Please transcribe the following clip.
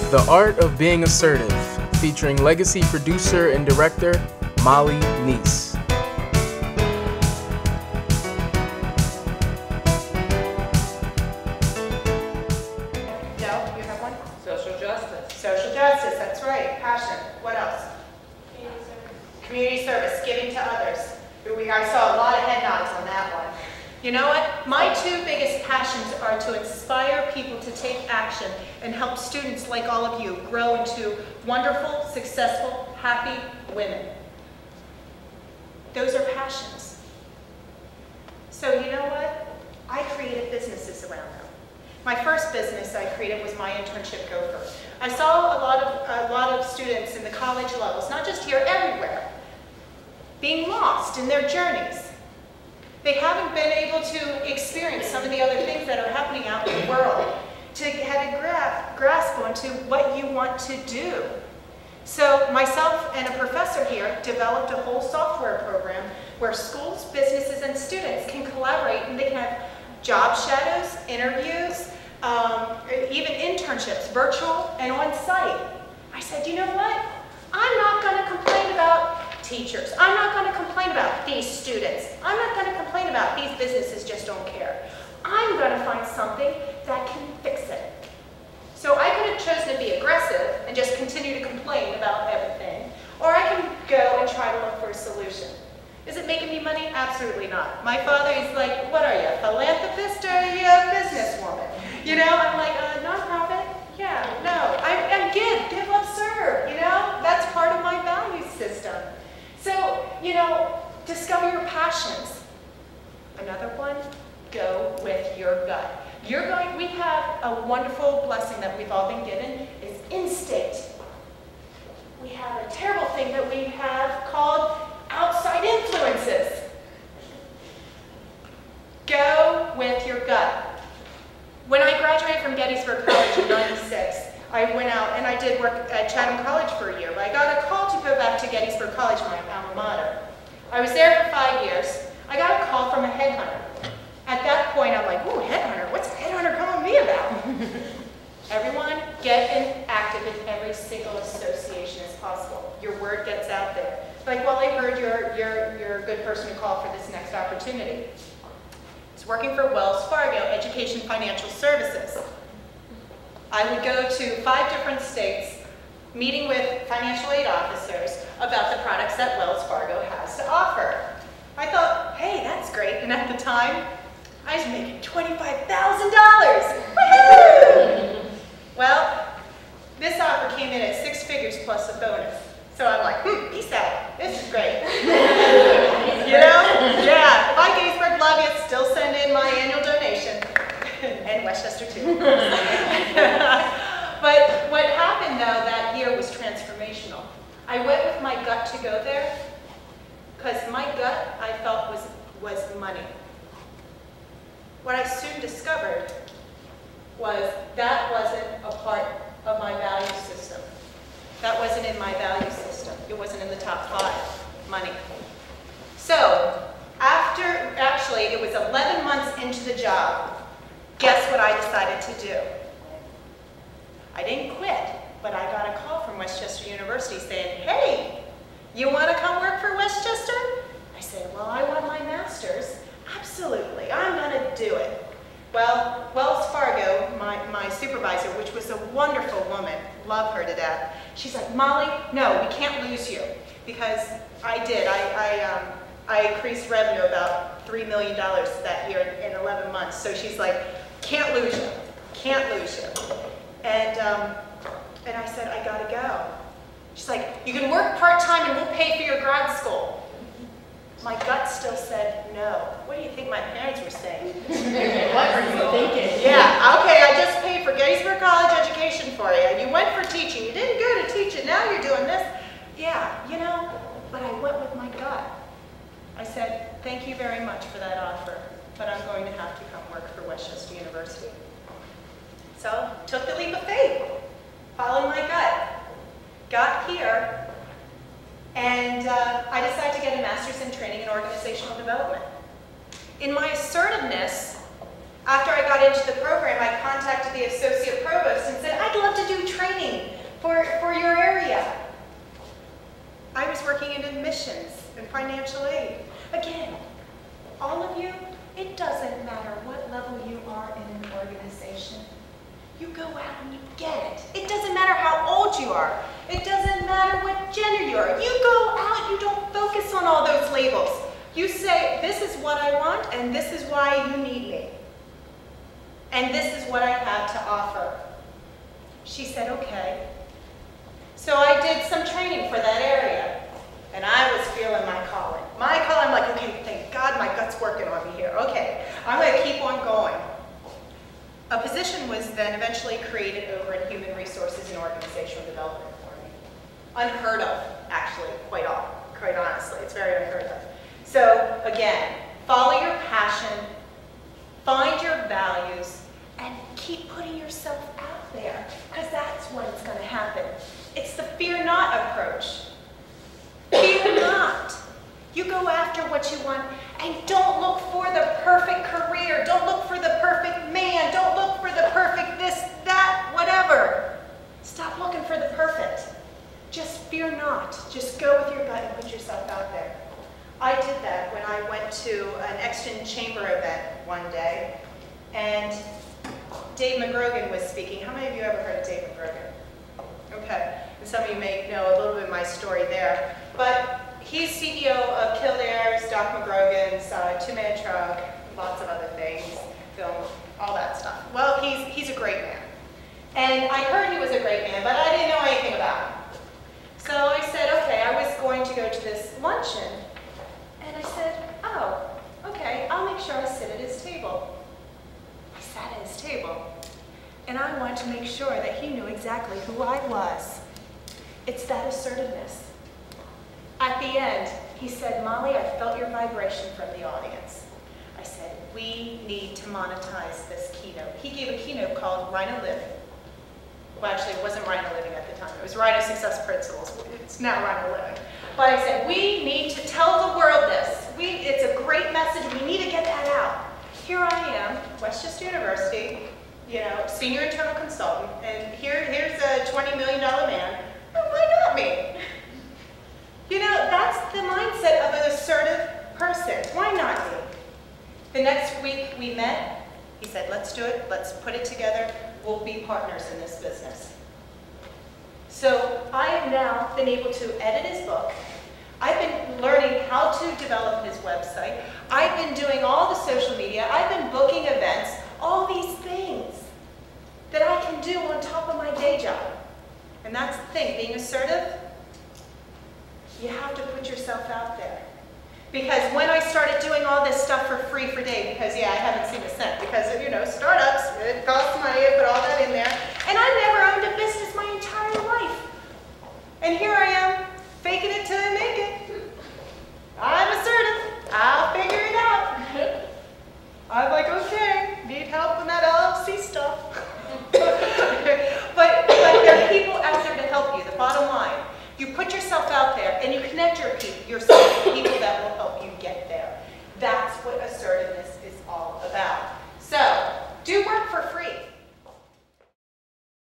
The Art of Being Assertive, featuring legacy producer and director, Molly Neese. No, you have one? Social justice. Social justice, that's right. Passion. What else? Community service. Community service, giving to others. I saw a lot of head nods on that one. You know what? My two biggest passions are to inspire people to take action and help students like all of you grow into wonderful, successful, happy women. Those are passions. So you know what? I created businesses around them. My first business I created was my internship gopher. I saw a lot of students in the college levels, not just here, everywhere, being lost in their journeys. They haven't been able to experience some of the other things that are happening out in the world, to have a grasp onto what you want to do. So myself and a professor here developed a whole software program where schools, businesses, and students can collaborate, and they can have job shadows, interviews, even internships, virtual and on-site. I said, you know what? I'm not going to complain about teachers. I'm not going to complain about these students. I'm not going to complain about these businesses just don't care. I'm going to find something that can fix it. So I could have chosen to be aggressive and just continue to complain about everything, or I can go and try to look for a solution. Is it making me money? Absolutely not. My father is like, what are you, a philanthropist or are you a businesswoman? You know, I'm like, nonprofit? Yeah, no. I give, love, serve, you know? That's part of my value system. So, you know, discover your passions. Another one, go with your gut. We have a wonderful blessing that we've all been given, is instinct. We have a terrible thing that we have called outside influences. Go with your gut. When I graduated from Gettysburg College in '96, I went out and I did work at Chatham College for a year, but I got a call to go back to Gettysburg College, my alma mater. I was there for 5 years. I got a call from a headhunter. At that point, I'm like, ooh, headhunter, what's a headhunter calling me about? Everyone, get active in every single association as possible. Your word gets out there. Like, well, I heard you're a good person to call for this next opportunity. It's working for Wells Fargo Education Financial Services. I would go to 5 different states, meeting with financial aid officers about the products that Wells Fargo has to offer. I thought, hey, that's great. And at the time, I was making $25,000. Woohoo! Well, this offer came in at 6 figures plus a bonus. So I'm like, peace out. This is great. You know? Yeah. Bye, Gettysburg. Love you. Still send in my annual donation. And Westchester, too. But what happened, though, that year was transformational. I went with my gut to go there because my gut, I felt, was money. What I soon discovered was that wasn't a part of my value system. That wasn't in my value system. It wasn't in the top 5, money. So, actually, it was 11 months into the job, guess what I decided to do? I didn't quit, but I got a call from Westchester University saying, hey, you want to come work for Westchester? I said, well, I want my master's. Absolutely, I'm going to do it. Well, Wells Fargo, my supervisor, which was a wonderful woman, love her to death, she's like, Molly, no, we can't lose you. Because I did. I increased revenue about $3 million that year in 11 months. So she's like, can't lose you. Can't lose you. And I said, I gotta go. She's like, you can work part-time and we'll pay for your grad school. My gut still said no. What do you think my parents were saying? What were you thinking? Yeah, okay, I just paid for Gettysburg College education for you. You went for teaching. You didn't go to teaching. Now you're doing this. Yeah, you know, but I went with my gut. I said, thank you very much for that offer, but I'm going to have to come work for Westchester University. So, took the leap of faith, followed my gut, got here, and I decided to get a master's in training and organizational development. In my assertiveness, after I got into the program, I contacted the associate provost and said, I'd love to do training financial aid. Again, all of you, it doesn't matter what level you are in an organization. You go out and you get it. It doesn't matter how old you are. It doesn't matter what gender you are. You go out, you don't focus on all those labels. You say, this is what I want, and this is why you need me. And this is what I have to offer. She said, okay. So I did some training for that area, and I was feeling my calling. My calling, I'm like, okay, thank God my gut's working on me here. Okay, I'm going to keep on going. A position was then eventually created over in human resources and organizational development for me. Unheard of, actually, quite honestly. It's very unheard of. So again, follow your passion, find your values, and keep putting yourself out there, because that's when it's going to happen. It's the fear not approach. Fear not. You go after what you want, and don't look for the perfect career. Don't look for the perfect man. Don't look for the perfect this, that, whatever. Stop looking for the perfect. Just fear not. Just go with your gut and put yourself out there. I did that when I went to an Exton Chamber event one day, and Dave McGrogan was speaking. How many of you ever heard of Dave McGrogan? Okay, and some of you may know a little bit of my story there. But he's CEO of Kildare's, Doc McGrogan's, Two-Man Truck, lots of other things, film, all that stuff. Well, he's a great man. And I heard he was a great man, but I didn't know anything about him. So I said, okay, I was going to go to this luncheon. And I said, oh, okay, I'll make sure I sit at his table. I sat at his table. And I wanted to make sure that he knew exactly who I was. It's that assertiveness. At the end, he said, Molly, I felt your vibration from the audience. I said, we need to monetize this keynote. He gave a keynote called Rhino Living. Well, actually, it wasn't Rhino Living at the time. It was Rhino Success Principles. It's now Rhino Living. But I said, we need to tell the world this. It's a great message. We need to get that out. Here I am, Westchester University, senior internal consultant, and here's a $20 million man. Why not me? That's the mindset of an assertive person. Why not me? The next week we met. He said, let's do it. Let's put it together. We'll be partners in this business. So I have now been able to edit his book. I've been learning how to develop his website. I've been doing all the social media. I've been booking events. All these things that I can do on top of my day job. And that's the thing, being assertive, you have to put yourself out there. Because when I started doing all this stuff for free for day, because I haven't seen a cent, because of, startups, it costs money to put all that in there. And I never owned a business my entire life. And here I am, faking it till I make it. I'm assertive, I'll figure it out. I'm like, okay, need help with that LLC stuff. but there are people out there to help you, the bottom line. You put yourself out there and you connect yourself with people that will help you